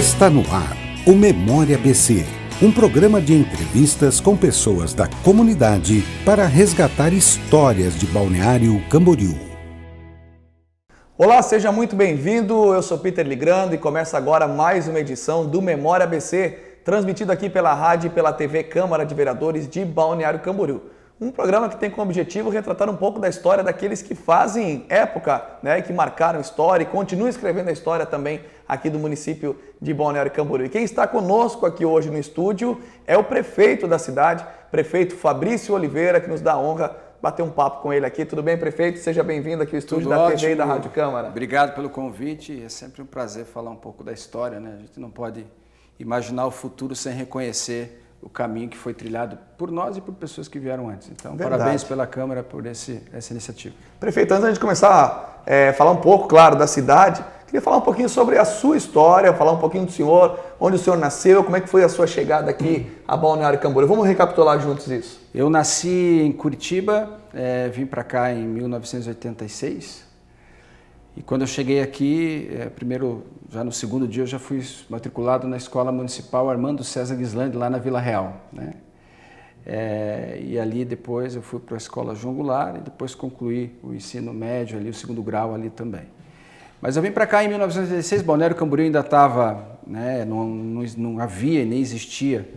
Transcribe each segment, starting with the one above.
Está no ar o Memória ABC, um programa de entrevistas com pessoas da comunidade para resgatar histórias de Balneário Camboriú. Olá, seja muito bem-vindo. Eu sou Peter Ligrando e começa agora mais uma edição do Memória ABC, transmitido aqui pela rádio e pela TV Câmara de Vereadores de Balneário Camboriú. Um programa que tem como objetivo retratar um pouco da história daqueles que fazem época, que marcaram história e continuam escrevendo a história também aqui do município de Balneário Camboriú. E quem está conosco aqui hoje no estúdio é o prefeito da cidade, prefeito Fabrício Oliveira, que nos dá a honra bater um papo com ele aqui. Tudo bem, prefeito? Seja bem-vindo aqui ao estúdio Tudo da ótimo. TV e da Rádio Câmara. Obrigado pelo convite. É sempre um prazer falar um pouco da história, né? A gente não pode imaginar o futuro sem reconhecer o caminho que foi trilhado por nós e por pessoas que vieram antes. Então, Verdade. Parabéns pela Câmara por essa iniciativa. Prefeito, antes de começar a falar um pouco, claro, da cidade, queria falar um pouquinho sobre a sua história, falar um pouquinho do senhor, onde o senhor nasceu, como é que foi a sua chegada aqui a Balneário Camboriú. Vamos recapitular juntos isso. Eu nasci em Curitiba, vim para cá em 1986. E quando eu cheguei aqui, primeiro, já no segundo dia, eu já fui matriculado na Escola Municipal Armando César Guislandi, lá na Vila Real, né? E ali depois eu fui para a Escola João Goulart e depois concluí o ensino médio ali, o segundo grau ali também. Mas eu vim para cá em 1986, Balneário Camboriú ainda estava, não havia e nem existia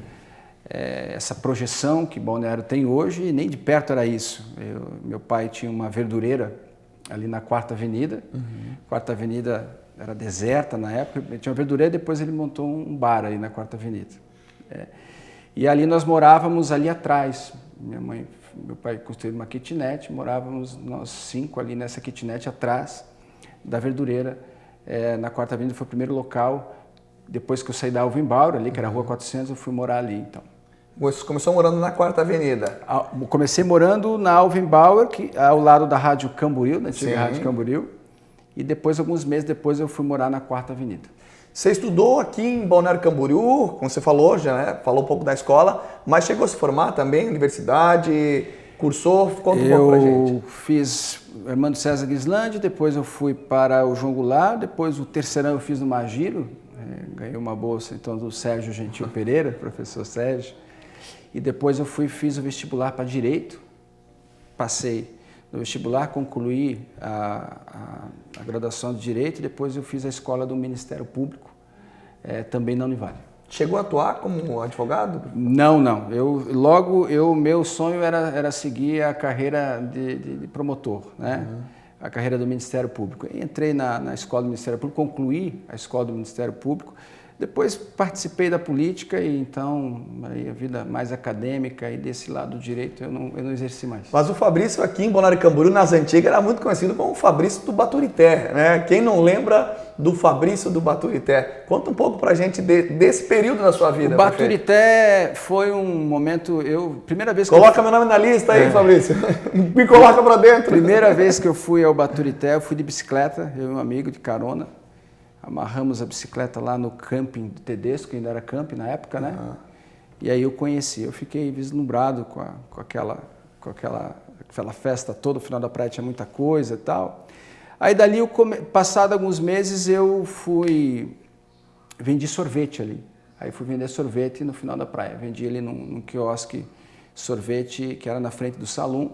essa projeção que Balneário tem hoje, e nem de perto era isso. Meu pai tinha uma verdureira ali na 4ª Avenida. Quarta Avenida era deserta na época, ele tinha uma verdureira, depois ele montou um bar aí na 4ª Avenida. E ali nós morávamos ali atrás. Meu pai construiu uma kitnet, morávamos nós 5 ali nessa kitnet atrás da verdureira. Na 4ª Avenida foi o primeiro local. Depois que eu saí da Alvin Bauer, ali, que era a Rua 400, eu fui morar ali, então. Você começou morando na 4ª Avenida? Comecei morando na Alvin Bauer, ao lado da Rádio Camboriú, na antiga Rádio Camboriú. E depois, alguns meses depois, eu fui morar na 4ª Avenida. Você estudou aqui em Balneário Camboriú, como você falou, falou um pouco da escola, mas chegou a se formar também, universidade, cursou? Conta um pouco pra gente. Eu fiz Armando César Guislandi, depois eu fui para o João Goulart, depois o terceirão eu fiz no Magiro, ganhei uma bolsa então do Sérgio Gentil Pereira, professor Sérgio. E depois eu fiz o vestibular para Direito, passei no vestibular, concluí a graduação de Direito, e depois eu fiz a escola do Ministério Público, também na Univale. Chegou a atuar como advogado? Não. Meu sonho era seguir a carreira de promotor, né? A carreira do Ministério Público. Entrei na escola do Ministério Público, concluí a escola do Ministério Público. Depois participei da política e então aí a vida mais acadêmica e desse lado do direito eu não exerci mais. Mas o Fabrício aqui em Balneário Camboriú, nas antigas, era muito conhecido como o Fabrício do Baturité, né? Quem não lembra do Fabrício do Baturité? Conta um pouco pra gente desse período da sua vida. O Baturité foi um momento, primeira vez que Coloca meu nome na lista aí, Fabrício. Me coloca pra dentro. Primeira vez que eu fui ao Baturité, eu fui de bicicleta, eu e um amigo de carona. Amarramos a bicicleta lá no camping do Tedesco, que ainda era camping na época, né? E aí eu conheci, eu fiquei vislumbrado com aquela festa toda, o final da praia tinha muita coisa e tal. Aí dali, passado alguns meses, eu vendi sorvete ali. Aí fui vender sorvete no final da praia, vendi ali num quiosque sorvete que era na frente do salão.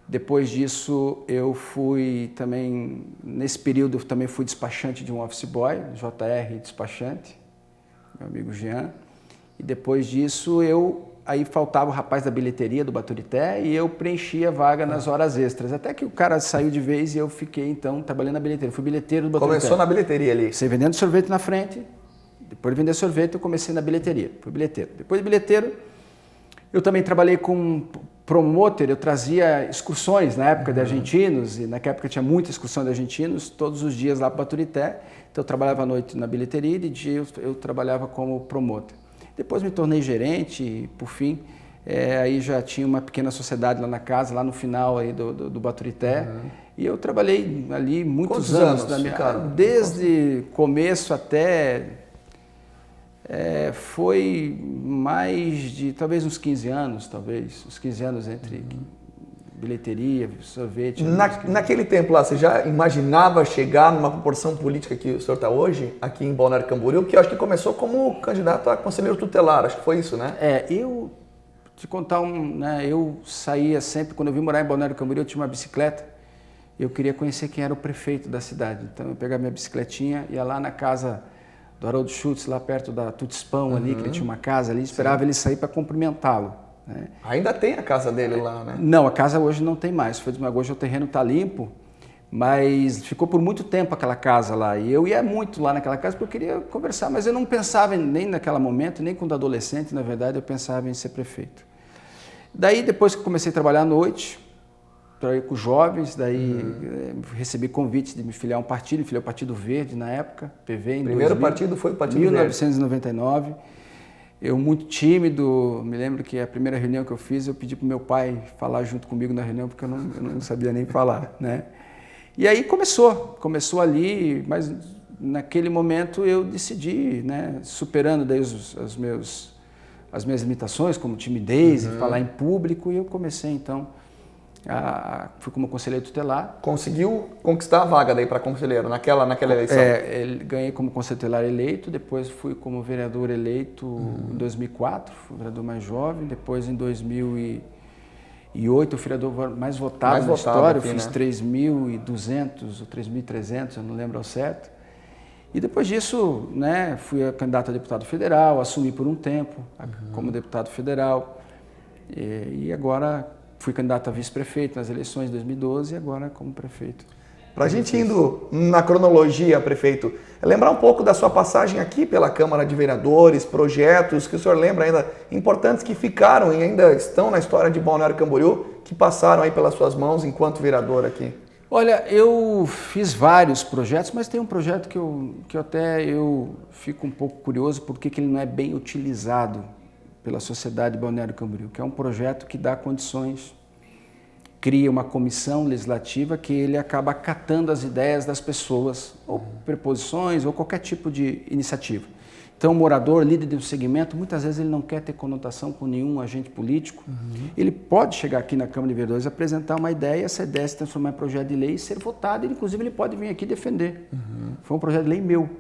Depois disso, eu fui também, nesse período, eu também fui despachante de um office boy, JR despachante, meu amigo Jean. E depois disso, aí faltava o rapaz da bilheteria do Baturité e eu preenchia a vaga nas horas extras. Até que o cara saiu de vez e eu fiquei, então, trabalhando na bilheteria. Fui bilheteiro do Baturité. Começou na bilheteria ali? Comecei vendendo sorvete na frente, depois de vender sorvete, eu comecei na bilheteria. Fui bilheteiro. Depois de bilheteiro, eu também trabalhei com promotor, eu trazia excursões na época de argentinos, e naquela época tinha muita excursão de argentinos, todos os dias lá para o Baturité. Então eu trabalhava à noite na bilheteria e de dia eu trabalhava como promotor. Depois me tornei gerente e, por fim, aí já tinha uma pequena sociedade lá na casa, lá no final aí do Baturité. E eu trabalhei ali muitos anos da minha, desde começo até... foi mais de, talvez uns 15 anos, uns 15 anos entre bilheteria, sorvete. Naquele tempo lá, você já imaginava chegar numa proporção política que o senhor está hoje, aqui em Balneário Camboriú, que eu acho que começou como candidato a conselheiro tutelar, acho que foi isso, né? Eu te contar eu saía sempre, quando eu vim morar em Balneário Camboriú, eu tinha uma bicicleta, eu queria conhecer quem era o prefeito da cidade. Então eu pegava minha bicicletinha, ia lá na casa do Haroldo Schultz, lá perto da Tutspão ali, que ele tinha uma casa ali, esperava ele sair para cumprimentá-lo. Né? Ainda tem a casa dele lá, né? Não, a casa hoje não tem mais. Hoje o terreno está limpo, mas ficou por muito tempo aquela casa lá. E eu ia muito lá naquela casa porque eu queria conversar, mas eu não pensava nem naquele momento, nem quando adolescente, na verdade, eu pensava em ser prefeito. Daí, depois que eu comecei a trabalhar à noite, trabalhei com jovens, daí recebi convites de me filiar a um partido, me filiei ao Partido Verde na época, PV, em Primeiro partido foi o Partido 1999. Verde. Eu, muito tímido, me lembro que a primeira reunião que eu fiz, eu pedi para o meu pai falar junto comigo na reunião, porque eu não sabia nem falar, né? E aí começou ali, mas naquele momento eu decidi, né, superando daí as minhas limitações, como timidez, e falar em público, e eu comecei então, fui como conselheiro tutelar. Conseguiu conquistar a vaga daí para conselheiro naquela eleição? Ganhei como conselheiro tutelar eleito, depois fui como vereador eleito em 2004, fui o vereador mais jovem, depois em 2008 eu fui o vereador mais votado na história, aqui, eu fiz 3.200 ou 3.300, eu não lembro ao certo. E depois disso, né, fui candidato a deputado federal, assumi por um tempo como deputado federal e agora fui candidato a vice-prefeito nas eleições de 2012 e agora como prefeito. Para a gente indo na cronologia, prefeito, lembrar um pouco da sua passagem aqui pela Câmara de Vereadores, projetos que o senhor lembra ainda importantes que ficaram e ainda estão na história de Balneário Camboriú, que passaram aí pelas suas mãos enquanto vereador aqui. Olha, eu fiz vários projetos, mas tem um projeto que eu fico um pouco curioso porque ele não é bem utilizado pela sociedade de Balneário Camboriú, que é um projeto que dá condições, cria uma comissão legislativa que ele acaba acatando as ideias das pessoas, ou preposições, ou qualquer tipo de iniciativa. Então, o morador, líder de um segmento, muitas vezes ele não quer ter conotação com nenhum agente político. Ele pode chegar aqui na Câmara de Vereadores, apresentar uma ideia, essa ideia se transformar em projeto de lei e ser votado, e inclusive ele pode vir aqui defender. Foi um projeto de lei meu.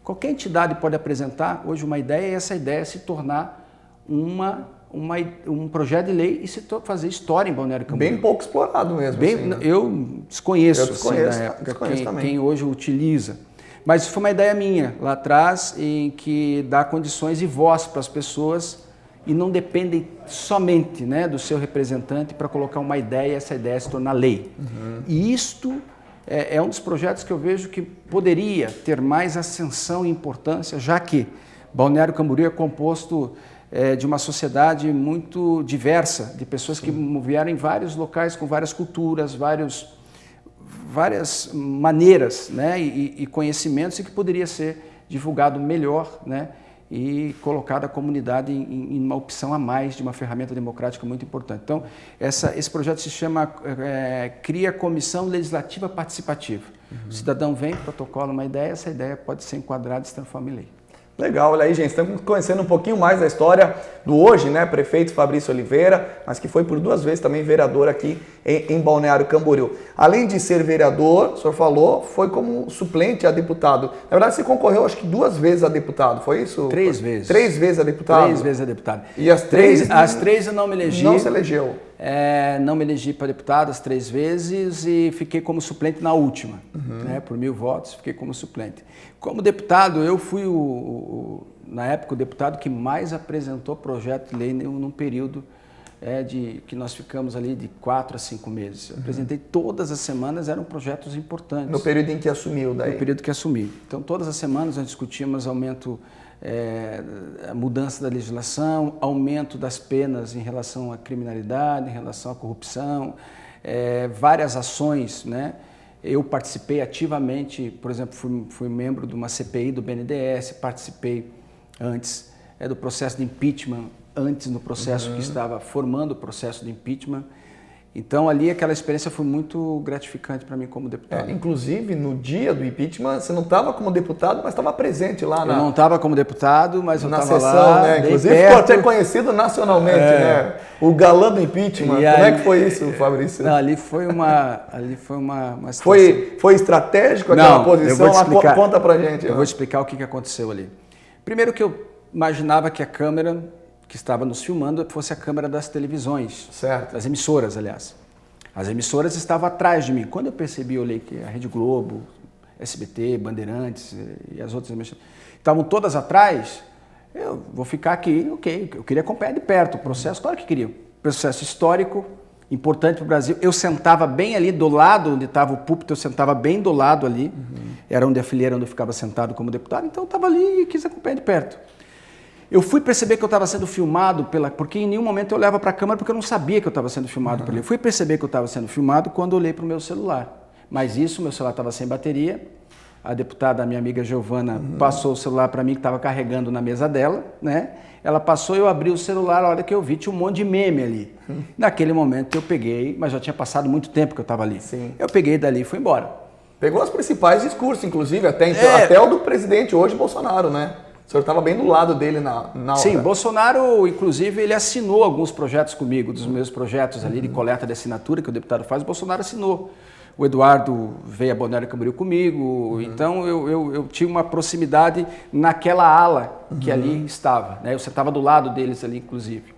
Qualquer entidade pode apresentar hoje uma ideia e essa ideia se tornar um projeto de lei e se fazer história em Balneário Camboriú. Bem pouco explorado mesmo. Bem, assim, né? Eu desconheço na época quem hoje utiliza. Mas foi uma ideia minha lá atrás em que dá condições e voz para as pessoas e não dependem somente, né, do seu representante para colocar uma ideia e essa ideia se tornar lei. E isto é um dos projetos que eu vejo que poderia ter mais ascensão e importância, já que Balneário Camboriú é composto de uma sociedade muito diversa, de pessoas que vieram em vários locais com várias culturas, várias maneiras, né, e conhecimentos, e que poderia ser divulgado melhor, né, e colocado a comunidade em uma opção a mais de uma ferramenta democrática muito importante. Então, esse projeto se chama Cria Comissão Legislativa Participativa. O cidadão vem, protocola uma ideia, essa ideia pode ser enquadrada e se transforma em lei. Legal, olha aí, gente, estamos conhecendo um pouquinho mais da história do hoje, né, prefeito Fabrício Oliveira, mas que foi por 2 vezes também vereador aqui em Balneário Camboriú. Além de ser vereador, o senhor falou, foi como suplente a deputado. Na verdade, você concorreu, acho que 2 vezes a deputado, foi isso? 3 vezes. 3 vezes a deputado? 3 vezes a deputado. E as 3? As 3 eu não me elegi. Não se elegeu? Não me elegi para deputado as 3 vezes e fiquei como suplente na última. Né, por 1000 votos, fiquei como suplente. Como deputado, eu fui, na época, o deputado que mais apresentou projeto de lei num período que nós ficamos ali de 4 a 5 meses. Eu apresentei todas as semanas, eram projetos importantes. No período em que assumiu daí? No período que assumi. Então, todas as semanas nós discutíamos aumento, a mudança da legislação, aumento das penas em relação à criminalidade, em relação à corrupção, várias ações, né? Eu participei ativamente, por exemplo, fui membro de uma CPI do BNDES, participei antes do processo de impeachment, antes no processo que estava formando o processo de impeachment, Então ali aquela experiência foi muito gratificante para mim como deputado. Inclusive, no dia do impeachment, você não estava como deputado, mas estava presente lá Eu não estava como deputado, mas eu na estava sessão, lá, né? Inclusive ficou até conhecido nacionalmente, né? O galã do impeachment. Como é que foi isso, Fabrício? Não, ali foi uma situação. Foi estratégico aquela posição? Eu vou te explicar, conta pra gente. Eu vou te explicar o que aconteceu ali. Primeiro que eu imaginava que a câmera que estava nos filmando fosse a câmera das televisões, certo. das emissoras, aliás. As emissoras estavam atrás de mim. Quando eu percebi, eu olhei que a Rede Globo, SBT, Bandeirantes e as outras emissoras estavam todas atrás, eu vou ficar aqui, ok. Eu queria acompanhar de perto o processo, claro que queria. Processo histórico, importante para o Brasil. Eu sentava bem ali do lado onde estava o púlpito, eu sentava bem do lado ali. Era onde a fileira onde eu ficava sentado como deputado, então eu estava ali e quis acompanhar de perto. Eu fui perceber que eu estava sendo filmado, porque em nenhum momento eu olhava para a câmera porque eu não sabia que eu estava sendo filmado por ali. Eu fui perceber que eu estava sendo filmado quando eu olhei para o meu celular. Mas isso, meu celular estava sem bateria, a deputada, a minha amiga Giovana, passou o celular para mim que estava carregando na mesa dela, né? Ela passou, eu abri o celular, a hora que eu vi tinha um monte de meme ali. Naquele momento eu peguei, mas já tinha passado muito tempo que eu estava ali. Sim. Eu peguei dali e fui embora. Pegou os principais discursos, inclusive, até o do presidente hoje, Bolsonaro, né? O senhor estava bem do lado dele na hora. Sim, Bolsonaro, inclusive, ele assinou alguns projetos comigo, dos meus projetos ali de coleta de assinatura que o deputado faz, o Bolsonaro assinou. O Eduardo veio a Balneário Camboriú comigo, então eu tinha uma proximidade naquela ala que ali estava, né? Eu sentava do lado deles ali, inclusive.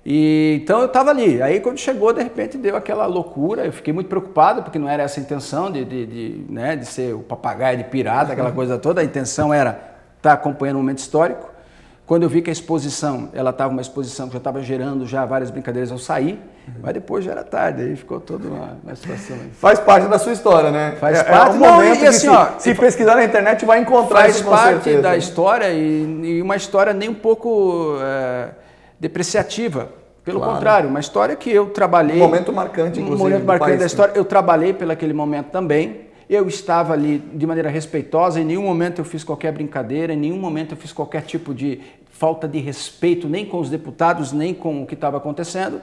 E, então eu estava ali, aí quando chegou, de repente deu aquela loucura, eu fiquei muito preocupado, porque não era essa a intenção né, de ser o papagaio de pirata, aquela coisa toda, a intenção era estar acompanhando um momento histórico. Quando eu vi que a exposição, ela estava uma exposição que já estava gerando já várias brincadeiras, eu saí, mas depois já era tarde, aí ficou toda uma situação aí. Faz parte da sua história, né? Faz parte, um momento que assim, se pesquisar na internet vai encontrar isso com certeza. Faz parte da história e uma história nem um pouco depreciativa, pelo contrário, uma história que eu trabalhei. Um momento marcante, inclusive. Um momento marcante da história, eu trabalhei pelaquele momento também. Eu estava ali de maneira respeitosa, em nenhum momento eu fiz qualquer brincadeira, em nenhum momento eu fiz qualquer tipo de falta de respeito, nem com os deputados, nem com o que estava acontecendo.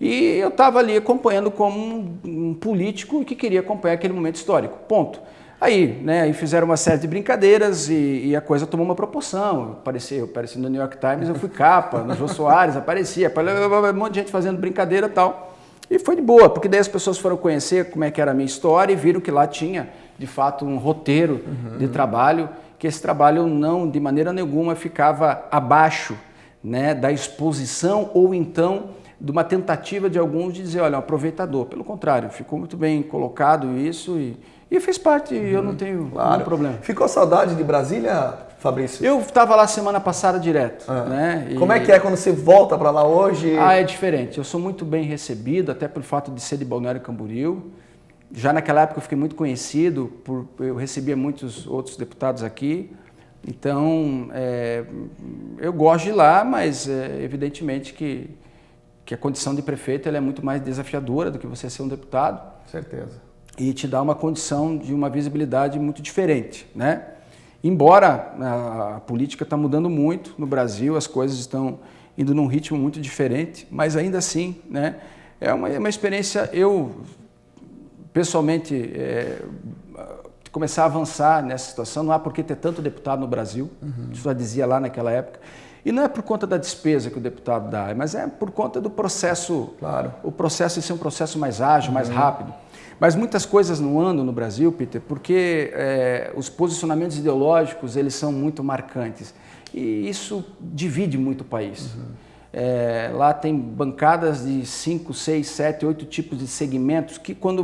E eu estava ali acompanhando como um político que queria acompanhar aquele momento histórico, ponto. Aí, né, aí fizeram uma série de brincadeiras e a coisa tomou uma proporção. Eu apareci no New York Times, eu fui capa, no Jô Soares, aparecia, um monte de gente fazendo brincadeira e tal. E foi de boa, porque daí as pessoas foram conhecer como é que era a minha história e viram que lá tinha, de fato, um roteiro de trabalho, que esse trabalho não, de maneira nenhuma, ficava abaixo, né, da exposição ou então de uma tentativa de alguns de dizer, olha, um aproveitador. Pelo contrário, ficou muito bem colocado isso e fez parte, eu não tenho nenhum problema. Ficou saudade de Brasília, Fabrício? Eu estava lá semana passada direto. Né? Como é que é quando você volta para lá hoje? É diferente. Eu sou muito bem recebido, até pelo fato de ser de Balneário Camboriú. Já naquela época eu fiquei muito conhecido, eu recebia muitos outros deputados aqui. Então, eu gosto de ir lá, mas evidentemente que a condição de prefeito ela é muito mais desafiadora do que você ser um deputado. Certeza. E te dá uma condição de uma visibilidade muito diferente, né? Embora a política está mudando muito no Brasil, as coisas estão indo num ritmo muito diferente, mas ainda assim, né, é uma experiência, eu pessoalmente começar a avançar nessa situação, não há por que ter tanto deputado no Brasil, isso já dizia lá naquela época, e não é por conta da despesa que o deputado dá, mas é por conta do processo, o processo de ser um processo mais ágil, mais rápido. Mas muitas coisas não andam no Brasil, Peter, porque os posicionamentos ideológicos eles são muito marcantes e isso divide muito o país. Lá tem bancadas de 5, 6, 7, 8 tipos de segmentos que quando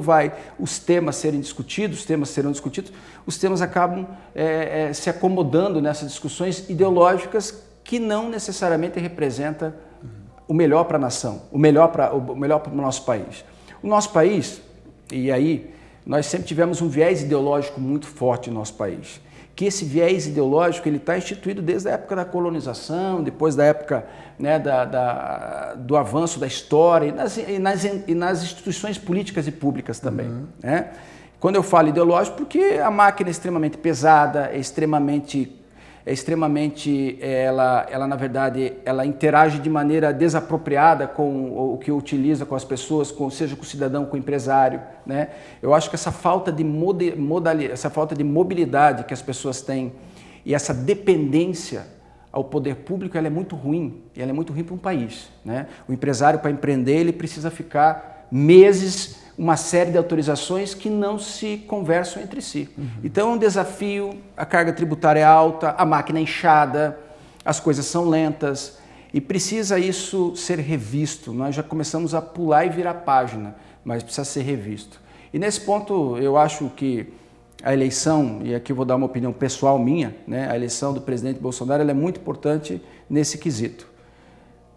os temas serão discutidos, os temas acabam se acomodando nessas discussões ideológicas que não necessariamente representam o melhor para a nação, o melhor para o nosso país. O nosso país... E aí, nós sempre tivemos um viés ideológico muito forte no nosso país. Que esse viés ideológico ele está instituído desde a época da colonização, depois da época, né, do avanço da história e nas instituições políticas e públicas também. Né? Quando eu falo ideológico, porque a máquina é extremamente pesada, é extremamente é extremamente, ela na verdade, ela interage de maneira desapropriada com o que utiliza com as pessoas, seja com o cidadão, com o empresário, né? Eu acho que essa falta de mobilidade que as pessoas têm e essa dependência ao poder público, ela é muito ruim, e ela é muito ruim para um país, né? O empresário, para empreender, ele precisa ficar meses, uma série de autorizações que não se conversam entre si. Então é um desafio, a carga tributária é alta, a máquina é inchada, as coisas são lentas, e precisa isso ser revisto. Nós já começamos a pular e virar página, mas precisa ser revisto. E nesse ponto, eu acho que a eleição, e aqui eu vou dar uma opinião pessoal minha, né? A eleição do presidente Bolsonaro ela é muito importante nesse quesito,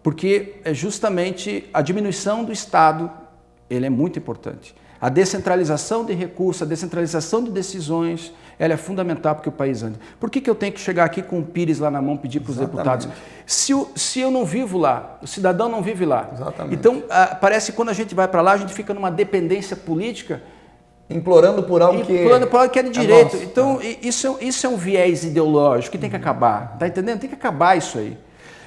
porque é justamente a diminuição do Estado, ele é muito importante. A descentralização de recursos, a descentralização de decisões, ela é fundamental para que o país ande. Por que eu tenho que chegar aqui com o Pires lá na mão pedir para os deputados? Se eu não vivo lá, o cidadão não vive lá. Exatamente. Então, parece que quando a gente vai para lá, a gente fica numa dependência política, implorando por algo que é de direito. Então, isso é um viés ideológico que tem que acabar. Tá entendendo? Tem que acabar isso aí.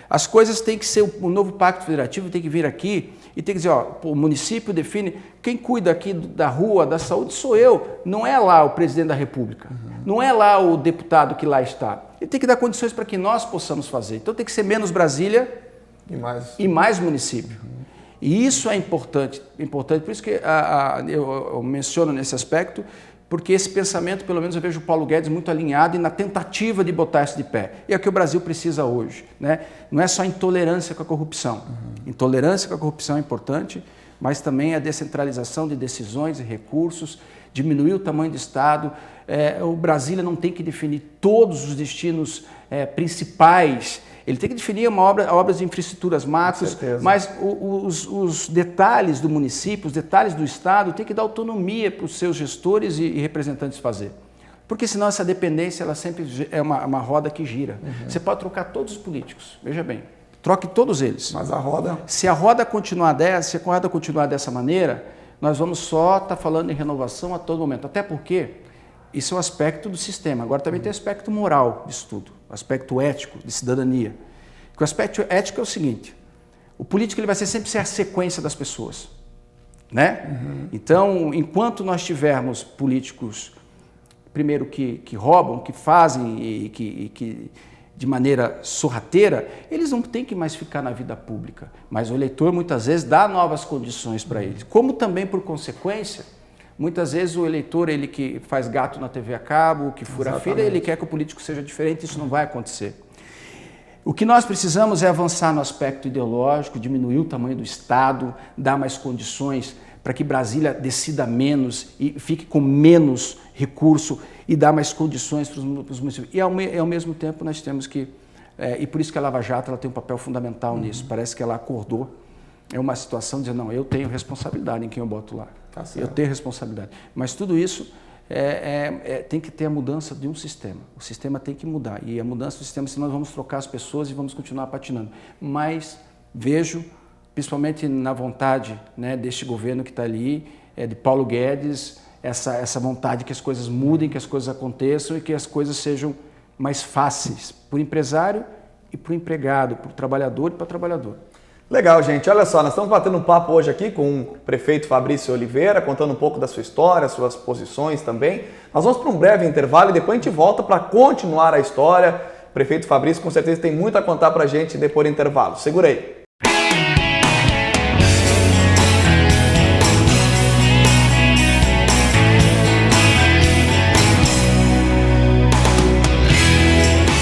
As coisas têm que ser, o novo Pacto Federativo tem que vir aqui e tem que dizer, ó, o município define, quem cuida aqui da rua, da saúde sou eu, não é lá o presidente da República, não é lá o deputado que lá está. Ele tem que dar condições para que nós possamos fazer. Então tem que ser menos Brasília e mais município. E isso é importante, por isso que eu menciono nesse aspecto, porque esse pensamento, pelo menos eu vejo o Paulo Guedes muito alinhado e na tentativa de botar isso de pé. E é o que o Brasil precisa hoje, né? Não é só intolerância com a corrupção. Intolerância com a corrupção é importante, mas também a descentralização de decisões e recursos, diminuir o tamanho do Estado. O Brasília não tem que definir todos os destinos principais. Ele tem que definir obras de infraestruturas macros, mas os detalhes do município, os detalhes do Estado, tem que dar autonomia para os seus gestores e representantes fazer. Porque senão essa dependência ela sempre é uma roda que gira. Você pode trocar todos os políticos, veja bem, troque todos eles. Mas a roda... Se a roda continuar dessa maneira, nós vamos só estar falando em renovação a todo momento. Até porque isso é um aspecto do sistema. Agora também tem aspecto moral disso tudo, aspecto ético, de cidadania. O aspecto ético é o seguinte, o político ele vai sempre ser a sequência das pessoas, né? Então, enquanto nós tivermos políticos, primeiro que roubam, que fazem e que de maneira sorrateira, eles não têm que mais ficar na vida pública. Mas o eleitor muitas vezes dá novas condições para eles. Como também, por consequência, muitas vezes o eleitor, ele que faz gato na TV a cabo, que fura a fila, ele quer que o político seja diferente, isso não vai acontecer. O que nós precisamos é avançar no aspecto ideológico, diminuir o tamanho do Estado, dar mais condições para que Brasília decida menos e fique com menos recurso e dar mais condições para os municípios. E ao mesmo tempo nós temos que, e por isso que a Lava Jato ela tem um papel fundamental nisso, parece que ela acordou, é uma situação de dizer, não, eu tenho responsabilidade em quem eu boto lá. Eu tenho responsabilidade. Mas tudo isso tem que ter a mudança de um sistema. O sistema tem que mudar. E a mudança do sistema, senão nós vamos trocar as pessoas e vamos continuar patinando. Mas vejo, principalmente na vontade, né, deste governo que está ali, de Paulo Guedes, essa vontade que as coisas mudem, que as coisas aconteçam e que as coisas sejam mais fáceis para o empresário e para o empregado, para o trabalhador e para o trabalhador. Legal, gente. Olha só, nós estamos batendo um papo hoje aqui com o prefeito Fabrício Oliveira, contando um pouco da sua história, suas posições também. Nós vamos para um breve intervalo e depois a gente volta para continuar a história. O prefeito Fabrício com certeza tem muito a contar para a gente depois do intervalo. Segura aí.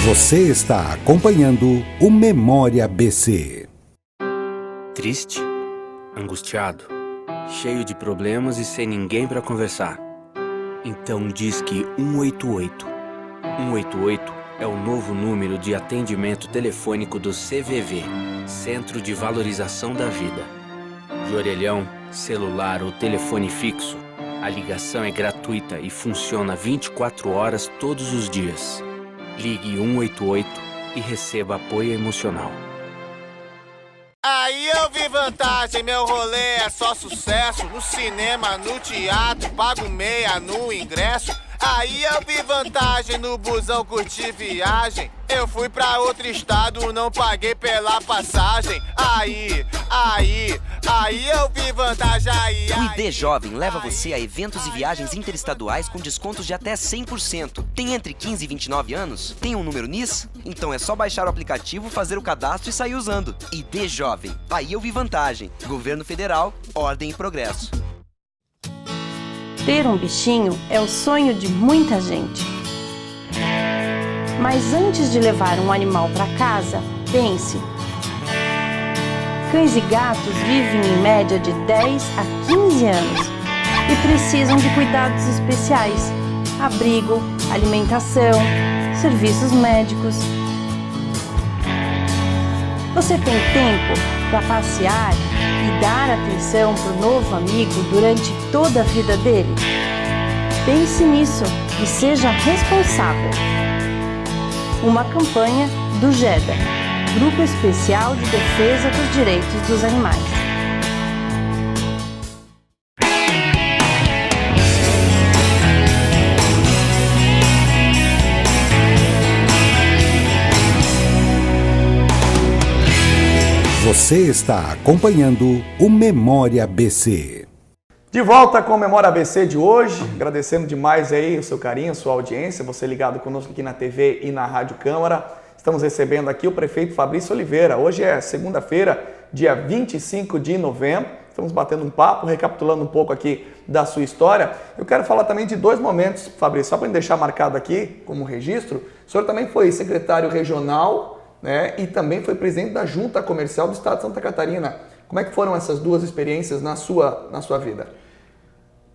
Você está acompanhando o Memória ABC. Triste, angustiado, cheio de problemas e sem ninguém para conversar. Então disque 188. 188 é o novo número de atendimento telefônico do CVV, Centro de Valorização da Vida. De orelhão, celular ou telefone fixo, a ligação é gratuita e funciona 24 horas todos os dias. Ligue 188 e receba apoio emocional. Aí eu vi vantagem, meu rolê é só sucesso. No cinema, no teatro, pago meia no ingresso. Aí eu vi vantagem no busão, curti viagem. Eu fui pra outro estado, não paguei pela passagem. Aí eu vi vantagem. O ID Jovem leva você a eventos e viagens interestaduais com descontos de até 100%. Tem entre 15 e 29 anos? Tem um número NIS? Então é só baixar o aplicativo, fazer o cadastro e sair usando. ID Jovem. Aí eu vi vantagem. Governo Federal, ordem e progresso. Ter um bichinho é o sonho de muita gente. Mas antes de levar um animal para casa, pense. Cães e gatos vivem em média de 10 a 15 anos e precisam de cuidados especiais: abrigo, alimentação, serviços médicos. Você tem tempo para passear e dar atenção para o novo amigo durante toda a vida dele? Pense nisso e seja responsável. Uma campanha do GEDA, Grupo Especial de Defesa dos Direitos dos Animais. Você está acompanhando o Memória ABC. De volta com o Memória ABC de hoje, agradecendo demais aí o seu carinho, a sua audiência, você ligado conosco aqui na TV e na Rádio Câmara. Estamos recebendo aqui o prefeito Fabrício Oliveira. Hoje é segunda-feira, dia 25 de novembro. Estamos batendo um papo, recapitulando um pouco aqui da sua história. Eu quero falar também de dois momentos, Fabrício, só para deixar marcado aqui como registro. O senhor também foi secretário regional, né, e também foi presidente da Junta Comercial do Estado de Santa Catarina. Como é que foram essas duas experiências na sua vida?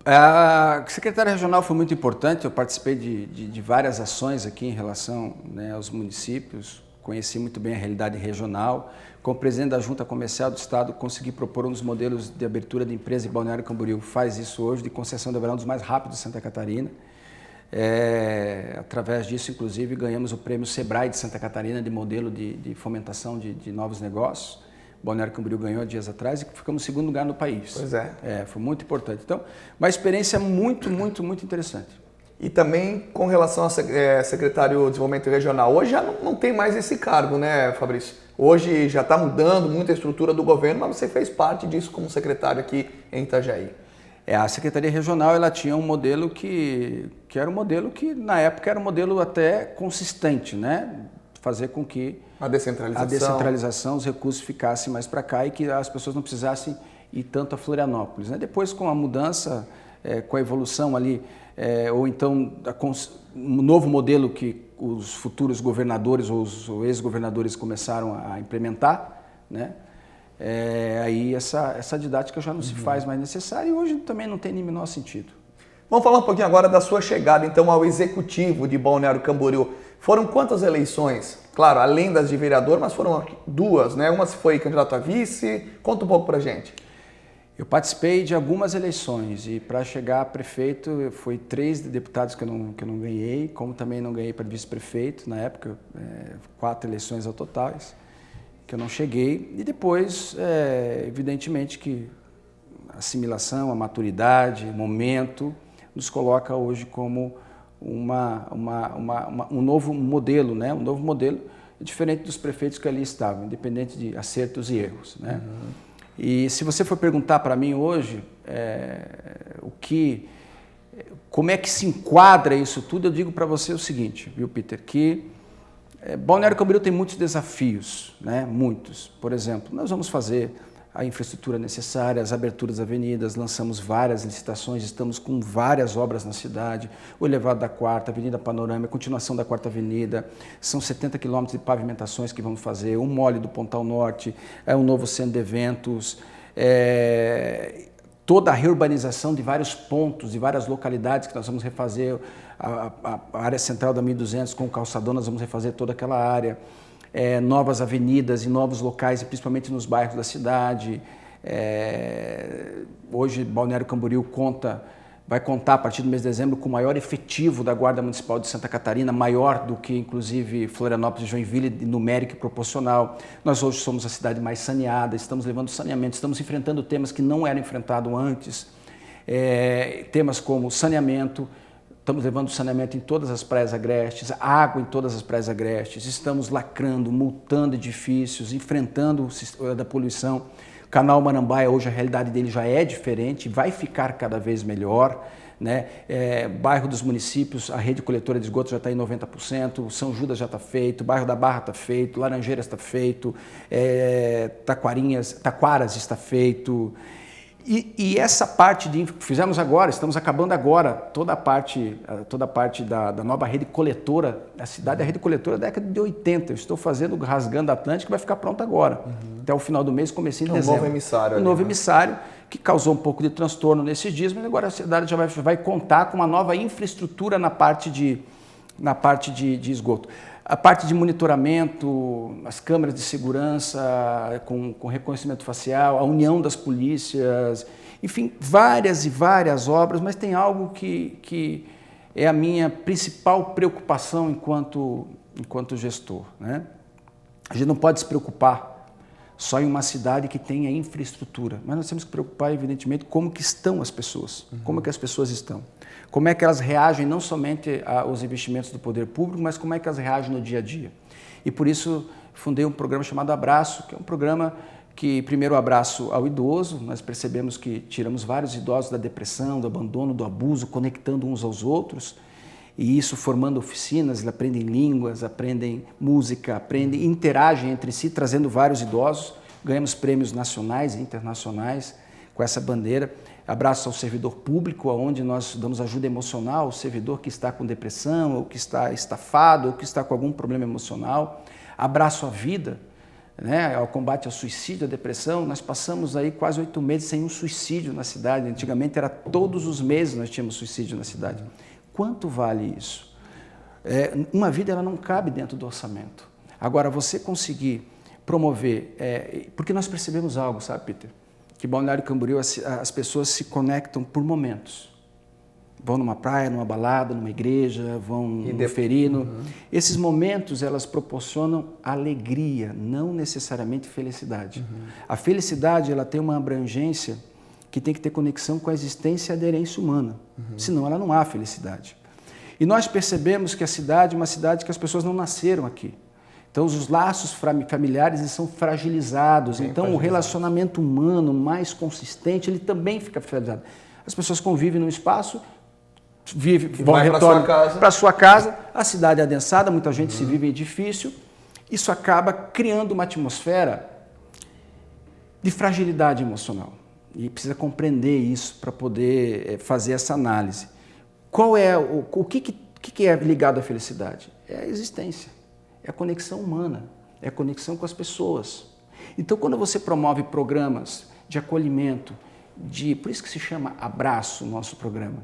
A secretária regional foi muito importante. Eu participei de várias ações aqui em relação, né, aos municípios, conheci muito bem a realidade regional. Como presidente da Junta Comercial do Estado, consegui propor um dos modelos de abertura de empresa em Balneário Camboriú. Faz isso hoje, de concessão de verão, dos mais rápidos de Santa Catarina. Através disso, inclusive, ganhamos o prêmio Sebrae de Santa Catarina de modelo de fomentação de novos negócios. Balneário Camboriú ganhou há dias atrás e ficamos em segundo lugar no país. Pois é. Foi muito importante. Então, uma experiência muito interessante. E também com relação a secretário de Desenvolvimento Regional, hoje já não tem mais esse cargo, né, Fabrício? Hoje já está mudando muito a estrutura do governo, mas você fez parte disso como secretário aqui em Itajaí. A Secretaria Regional, ela tinha um modelo que era um modelo que, na época, era um modelo até consistente, né? Fazer com que a descentralização, os recursos ficassem mais para cá e que as pessoas não precisassem ir tanto a Florianópolis, né? Depois, com a mudança, com a evolução ali, ou então um novo modelo que os futuros governadores ou os ex-governadores começaram a implementar, né? Aí essa didática já não se faz mais necessária e hoje também não tem nem o menor sentido. Vamos falar um pouquinho agora da sua chegada, então, ao Executivo de Balneário Camboriú. Foram quantas eleições? Claro, além das de vereador, mas foram duas, né? Uma se foi candidato a vice. Conta um pouco pra gente. Eu participei de algumas eleições e para chegar a prefeito foi 3 deputados que eu não ganhei, como também não ganhei para vice-prefeito na época, 4 eleições ao total que eu não cheguei. E depois, evidentemente que a assimilação, a maturidade, o momento nos coloca hoje como um novo modelo, né? Um novo modelo diferente dos prefeitos que ali estavam, independente de acertos e erros, né? E se você for perguntar para mim hoje como é que se enquadra isso tudo, eu digo para você o seguinte, viu, Peter, que Balneário Camboriú tem muitos desafios, né? Muitos. Por exemplo, nós vamos fazer a infraestrutura necessária, as aberturas de avenidas, lançamos várias licitações, estamos com várias obras na cidade, o elevado da 4ª, Avenida Panorama, a continuação da 4ª Avenida, são 70 quilômetros de pavimentações que vamos fazer, um mole do Pontal Norte, um novo centro de eventos, toda a reurbanização de vários pontos, de várias localidades que nós vamos refazer, a área central da 1200 com o calçadão, nós vamos refazer toda aquela área, novas avenidas e novos locais, principalmente nos bairros da cidade. Hoje, Balneário Camboriú vai contar a partir do mês de dezembro com o maior efetivo da Guarda Municipal de Santa Catarina, maior do que inclusive Florianópolis e Joinville, numérico e proporcional. Nós hoje somos a cidade mais saneada, estamos levando saneamento, estamos enfrentando temas que não eram enfrentados antes, temas como saneamento, Estamos levando saneamento em todas as praias agrestes, água em todas as praias agrestes, estamos lacrando, multando edifícios, enfrentando a poluição. O canal Marambaia, hoje a realidade dele já é diferente, vai ficar cada vez melhor. Né? Bairro dos municípios, a rede coletora de esgoto já está em 90%, São Judas já está feito, bairro da Barra está feito, Laranjeiras está feito, Taquaras está feito. E essa parte fizemos agora, estamos acabando agora, toda a parte da nova rede coletora. A cidade é a rede coletora da década de 80, eu estou fazendo Rasgando a Atlântica, que vai ficar pronta agora. Até o final do mês, comecinho de dezembro. Um novo emissário. Um novo emissário que causou um pouco de transtorno nesses dias, mas agora a cidade já vai contar com uma nova infraestrutura na parte de esgoto. A parte de monitoramento, as câmeras de segurança com reconhecimento facial, a união das polícias, enfim, várias e várias obras, mas tem algo que é a minha principal preocupação enquanto gestor, né? A gente não pode se preocupar só em uma cidade que tenha infraestrutura, mas nós temos que preocupar, evidentemente, como que estão as pessoas, como é que as pessoas estão. Como é que elas reagem não somente aos investimentos do poder público, mas como é que elas reagem no dia a dia. E por isso fundei um programa chamado Abraço, que é um programa que, primeiro, abraço ao idoso. Nós percebemos que tiramos vários idosos da depressão, do abandono, do abuso, conectando uns aos outros. E isso formando oficinas, eles aprendem línguas, aprendem música, interagem entre si, trazendo vários idosos. Ganhamos prêmios nacionais e internacionais com essa bandeira. Abraço ao servidor público, onde nós damos ajuda emocional ao servidor que está com depressão, ou que está estafado, ou que está com algum problema emocional. Abraço à vida, né, ao combate ao suicídio, à depressão. Nós passamos aí quase 8 meses sem um suicídio na cidade. Antigamente era todos os meses nós tínhamos suicídio na cidade. Quanto vale isso? Uma vida ela não cabe dentro do orçamento. Agora, você conseguir promover... porque nós percebemos algo, sabe, Peter? Que Balneário Camboriú, as pessoas se conectam por momentos. Vão numa praia, numa balada, numa igreja, vão no ferino. Esses momentos, elas proporcionam alegria, não necessariamente felicidade. A felicidade, ela tem uma abrangência que tem que ter conexão com a existência e a aderência humana. Senão, ela não há felicidade. E nós percebemos que a cidade é uma cidade que as pessoas não nasceram aqui. Então, os laços familiares eles são fragilizados. Então, o relacionamento humano mais consistente, ele também fica fragilizado. As pessoas convivem num espaço, retornam para a sua casa, a cidade é adensada, muita gente se vive em edifício. Isso acaba criando uma atmosfera de fragilidade emocional. E precisa compreender isso para poder fazer essa análise. O que é ligado à felicidade? É a existência. É a conexão humana, é a conexão com as pessoas. Então, quando você promove programas de acolhimento, por isso que se chama Abraço, o nosso programa.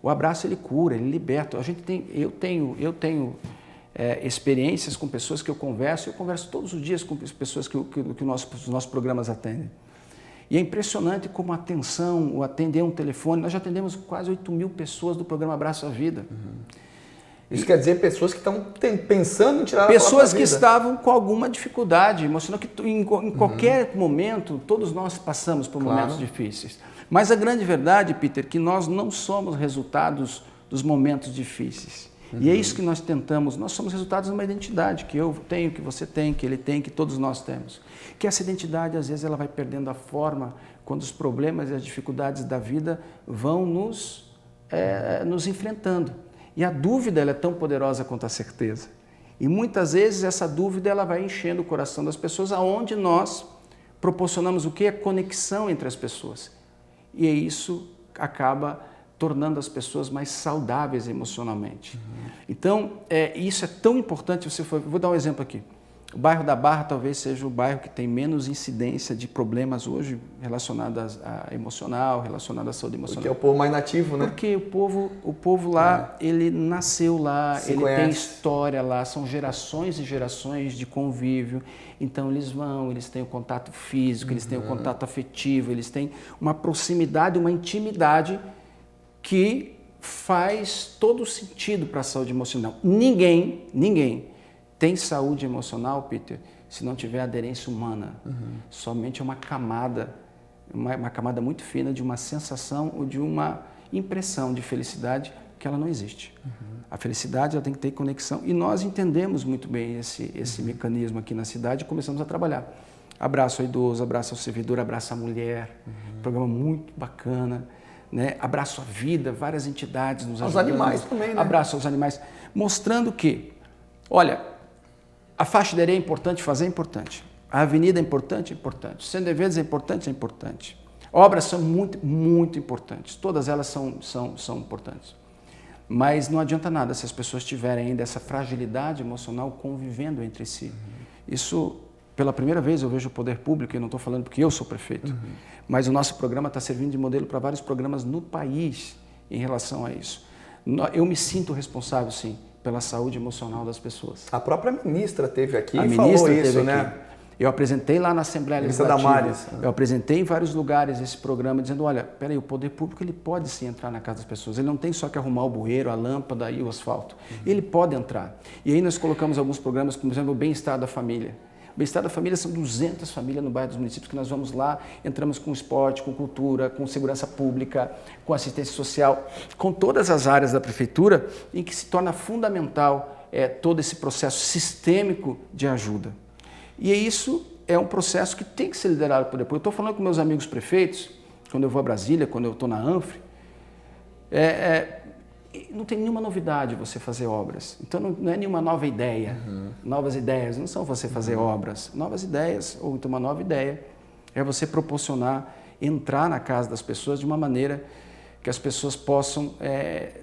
O abraço, ele cura, ele liberta. Eu tenho experiências com pessoas que eu converso todos os dias com pessoas que os nossos programas atendem. E é impressionante como a atenção, o atender um telefone, nós já atendemos quase 8.000 pessoas do programa Abraço à Vida. Isso quer dizer pessoas que estão pensando em tirar a pessoas que estavam com alguma dificuldade emocional, que em qualquer momento, todos nós passamos por momentos difíceis. Mas a grande verdade, Peter, é que nós não somos resultados dos momentos difíceis. E é isso que nós tentamos, nós somos resultados de uma identidade que eu tenho, que você tem, que ele tem, que todos nós temos. Que essa identidade, às vezes, ela vai perdendo a forma quando os problemas e as dificuldades da vida vão nos enfrentando. E a dúvida ela é tão poderosa quanto a certeza. E muitas vezes essa dúvida ela vai enchendo o coração das pessoas, aonde nós proporcionamos o que? A conexão entre as pessoas. E isso acaba tornando as pessoas mais saudáveis emocionalmente. Então, isso é tão importante. Vou dar um exemplo aqui. O bairro da Barra talvez seja o bairro que tem menos incidência de problemas hoje relacionados a emocional, relacionado à saúde emocional. Porque é o povo mais nativo, né? Porque o povo lá, ele nasceu lá, ele tem história lá, são gerações e gerações de convívio. Então eles têm o contato físico, eles têm o contato afetivo, eles têm uma proximidade, uma intimidade que faz todo sentido para a saúde emocional. Ninguém tem saúde emocional, Peter, se não tiver aderência humana. Somente é uma camada muito fina de uma sensação ou de uma impressão de felicidade que ela não existe. A felicidade ela tem que ter conexão e nós entendemos muito bem esse mecanismo aqui na cidade e começamos a trabalhar. Abraço ao idoso, abraço ao servidor, abraço à mulher, programa muito bacana, né? Abraço à vida, várias entidades nos ajudando. Aos animais também, né? Abraço aos animais, mostrando que, olha, a faixa de areia é importante, fazer é importante, a avenida é importante, o centro de eventos é importante. Obras são muito, muito importantes, todas elas são importantes. Mas não adianta nada se as pessoas tiverem ainda essa fragilidade emocional convivendo entre si. Isso, pela primeira vez, eu vejo o poder público, e não estou falando porque eu sou prefeito, mas o nosso programa está servindo de modelo para vários programas no país em relação a isso. Eu me sinto responsável, sim, pela saúde emocional das pessoas. A própria ministra esteve aqui e falou isso, né? Eu apresentei lá na Assembleia Legislativa, Damares, eu apresentei em vários lugares esse programa, dizendo, olha, peraí, o poder público ele pode sim entrar na casa das pessoas, ele não tem só que arrumar o bueiro, a lâmpada e o asfalto, ele pode entrar. E aí nós colocamos alguns programas, como por exemplo, o Bem-Estar da Família. O Bem-Estar da Família são 200 famílias no bairro dos municípios que nós vamos lá, entramos com esporte, com cultura, com segurança pública, com assistência social, com todas as áreas da prefeitura, em que se torna fundamental todo esse processo sistêmico de ajuda. E isso é um processo que tem que ser liderado por depois. Eu estou falando com meus amigos prefeitos, quando eu vou a Brasília, quando eu estou na Anfre, não tem nenhuma novidade você fazer obras. Então não é nenhuma nova ideia. Novas ideias não são você fazer obras. Novas ideias, ou então uma nova ideia, é você proporcionar, entrar na casa das pessoas de uma maneira que as pessoas possam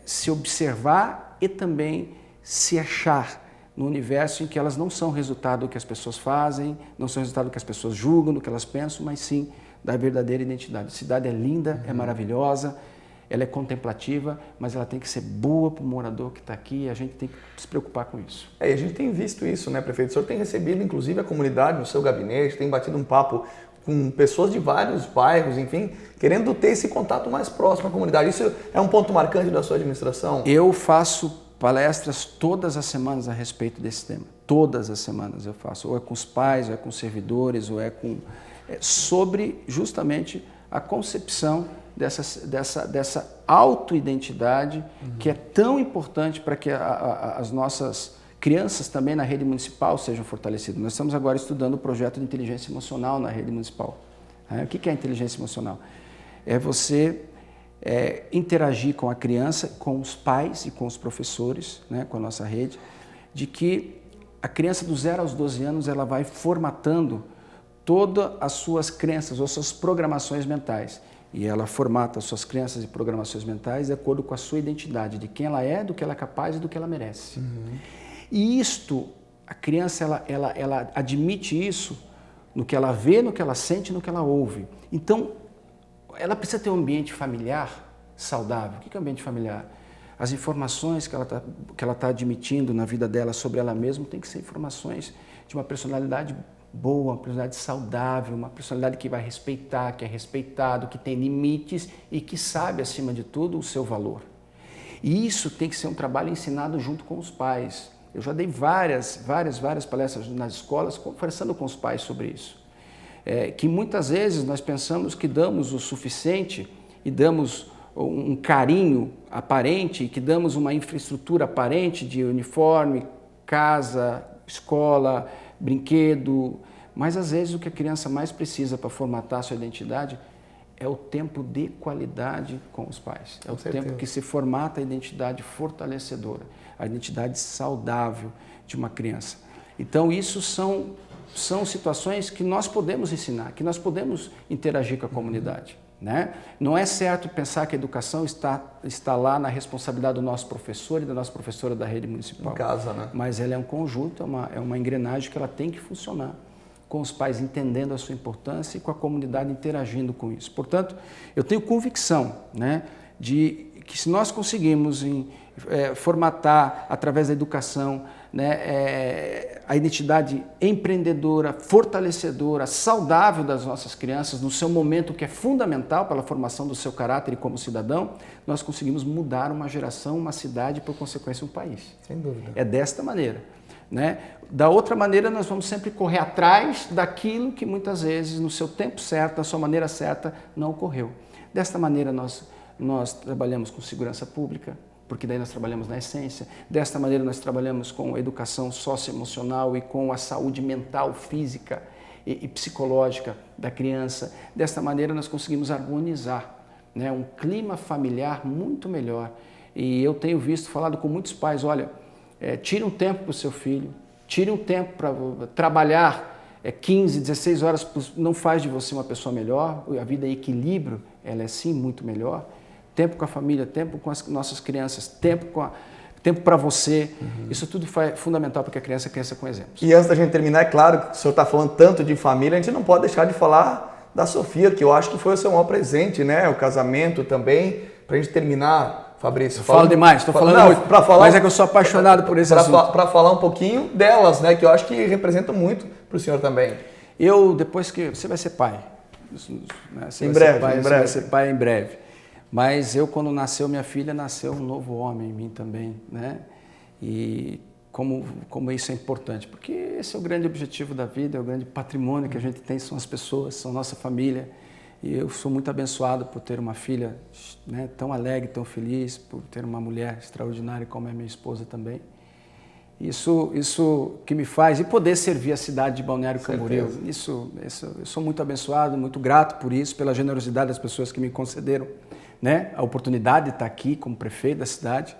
se observar e também se achar no universo em que elas não são resultado do que as pessoas fazem, não são resultado do que as pessoas julgam, do que elas pensam, mas sim da verdadeira identidade. A cidade é linda, é maravilhosa, ela é contemplativa, mas ela tem que ser boa para o morador que está aqui e a gente tem que se preocupar com isso. E a gente tem visto isso, né, prefeito? O senhor tem recebido, inclusive, a comunidade no seu gabinete, tem batido um papo com pessoas de vários bairros, enfim, querendo ter esse contato mais próximo à comunidade. Isso é um ponto marcante da sua administração? Eu faço palestras todas as semanas a respeito desse tema. Todas as semanas eu faço. Ou é com os pais, ou é com os servidores, ou é com... sobre justamente a concepção dessa autoidentidade que é tão importante para que as nossas crianças também na rede municipal sejam fortalecidas. Nós estamos agora estudando o projeto de inteligência emocional na rede municipal. O que é inteligência emocional? É você interagir com a criança, com os pais e com os professores, né, com a nossa rede, de que a criança dos 0 aos 12 anos ela vai formatando todas as suas crenças ou suas programações mentais. E ela formata as suas crenças e programações mentais de acordo com a sua identidade, de quem ela é, do que ela é capaz e do que ela merece. E isto, a criança ela admite isso no que ela vê, no que ela sente, no que ela ouve. Então, ela precisa ter um ambiente familiar saudável. O que é um ambiente familiar? As informações que ela tá admitindo na vida dela sobre ela mesma tem que ser informações de uma personalidade boa, uma personalidade saudável, uma personalidade que vai respeitar, que é respeitado, que tem limites e que sabe, acima de tudo, o seu valor. E isso tem que ser um trabalho ensinado junto com os pais. Eu já dei várias palestras nas escolas conversando com os pais sobre isso. Que muitas vezes nós pensamos que damos o suficiente e damos um carinho aparente, que damos uma infraestrutura aparente de uniforme, casa, escola, brinquedo, mas às vezes o que a criança mais precisa para formatar a sua identidade é o tempo de qualidade com os pais. É o tempo que se formata a identidade fortalecedora, a identidade saudável de uma criança. Então isso são situações que nós podemos ensinar, que nós podemos interagir com a comunidade. Né? Não é certo pensar que a educação está lá na responsabilidade do nosso professor e da nossa professora da rede municipal. Em casa, né? Mas ela é um conjunto, é uma engrenagem que ela tem que funcionar, com os pais entendendo a sua importância e com a comunidade interagindo com isso. Portanto, eu tenho convicção, né, de que se nós conseguimos formatar através da educação, né, a identidade empreendedora, fortalecedora, saudável das nossas crianças, no seu momento que é fundamental para a formação do seu caráter e como cidadão, nós conseguimos mudar uma geração, uma cidade e, por consequência, um país. Sem dúvida. É desta maneira. Né? Da outra maneira, nós vamos sempre correr atrás daquilo que muitas vezes, no seu tempo certo, na sua maneira certa, não ocorreu. Desta maneira, nós trabalhamos com segurança pública, porque daí nós trabalhamos na essência. Desta maneira nós trabalhamos com a educação socioemocional e com a saúde mental, física e psicológica da criança. Desta maneira nós conseguimos harmonizar, né, um clima familiar muito melhor. E eu tenho falado com muitos pais, olha, tire um tempo para o seu filho, tire um tempo para trabalhar 15, 16 horas, não faz de você uma pessoa melhor. A vida em equilíbrio, ela é sim muito melhor. Tempo com a família, tempo com as nossas crianças, tempo para você. Isso tudo é fundamental para que a criança cresça com exemplos. E antes da gente terminar, é claro que o senhor está falando tanto de família, a gente não pode deixar de falar da Sofia, que eu acho que foi o seu maior presente, né? O casamento também. Para a gente terminar, Fabrício. Eu falo demais, estou falando muito, mas é que eu sou apaixonado por esse assunto. Para falar um pouquinho delas, né? Que eu acho que representam muito para o senhor também. Depois que... Você vai ser pai. Né? Você vai ser pai em breve. Mas quando nasceu minha filha, nasceu um novo homem em mim também, né? E como isso é importante, porque esse é o grande objetivo da vida, é o grande patrimônio que a gente tem, são as pessoas, são nossa família. E eu sou muito abençoado por ter uma filha, né, tão alegre, tão feliz, por ter uma mulher extraordinária como é minha esposa também. Isso que me faz, e poder servir a cidade de Balneário Camboriú, eu sou muito abençoado, muito grato por isso, pela generosidade das pessoas que me concederam, né, a oportunidade de estar aqui como prefeito da cidade.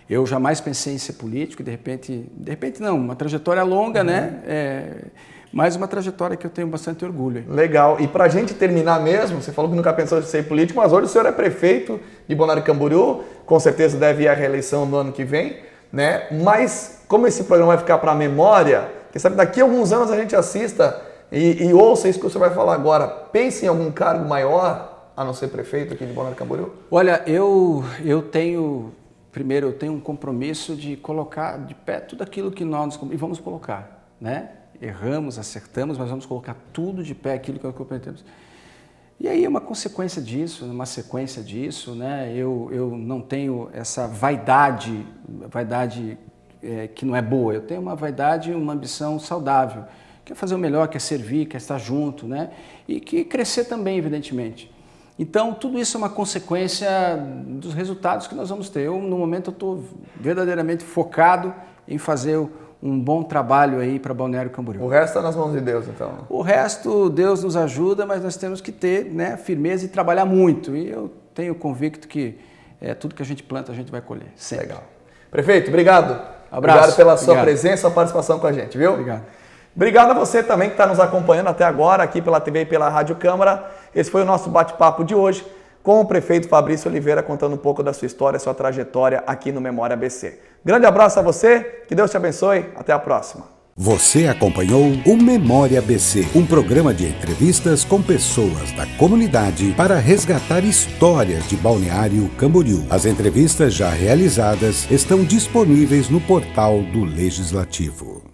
Eu jamais pensei em ser político, de repente não, uma trajetória longa, né, mas uma trajetória que eu tenho bastante orgulho. Legal. E para a gente terminar mesmo, você falou que nunca pensou em ser político, mas hoje o senhor é prefeito de Balneário Camboriú, com certeza deve ir à reeleição no ano que vem, né? Mas como esse programa vai ficar para a memória, quem sabe daqui a alguns anos a gente assista e ouça isso que o senhor vai falar agora. Pense em algum cargo maior a não ser prefeito aqui de Balneário Camboriú? Olha, eu tenho um compromisso de colocar de pé tudo aquilo que nós vamos colocar, né? Erramos, acertamos, mas vamos colocar tudo de pé, aquilo que nós comprometemos. E aí é uma consequência disso, uma sequência disso, né? Eu não tenho essa vaidade que não é boa. Eu tenho uma vaidade, uma ambição saudável, que é fazer o melhor, que é servir, que é estar junto, né? E que crescer também, evidentemente. Então, tudo isso é uma consequência dos resultados que nós vamos ter. No momento, eu estou verdadeiramente focado em fazer um bom trabalho aí para Balneário Camboriú. O resto está nas mãos de Deus, então? O resto, Deus nos ajuda, mas nós temos que ter, né, firmeza e trabalhar muito. E eu tenho convicto que tudo que a gente planta, a gente vai colher. Sempre. Legal. Prefeito, obrigado. Abraço. Obrigado pela sua presença, sua participação com a gente, viu? Obrigado. Obrigado a você também que está nos acompanhando até agora, aqui pela TV e pela Rádio Câmara. Esse foi o nosso bate-papo de hoje com o prefeito Fabrício Oliveira, contando um pouco da sua história, sua trajetória aqui no Memória ABC. Grande abraço a você, que Deus te abençoe, até a próxima. Você acompanhou o Memória ABC, um programa de entrevistas com pessoas da comunidade para resgatar histórias de Balneário Camboriú. As entrevistas já realizadas estão disponíveis no portal do Legislativo.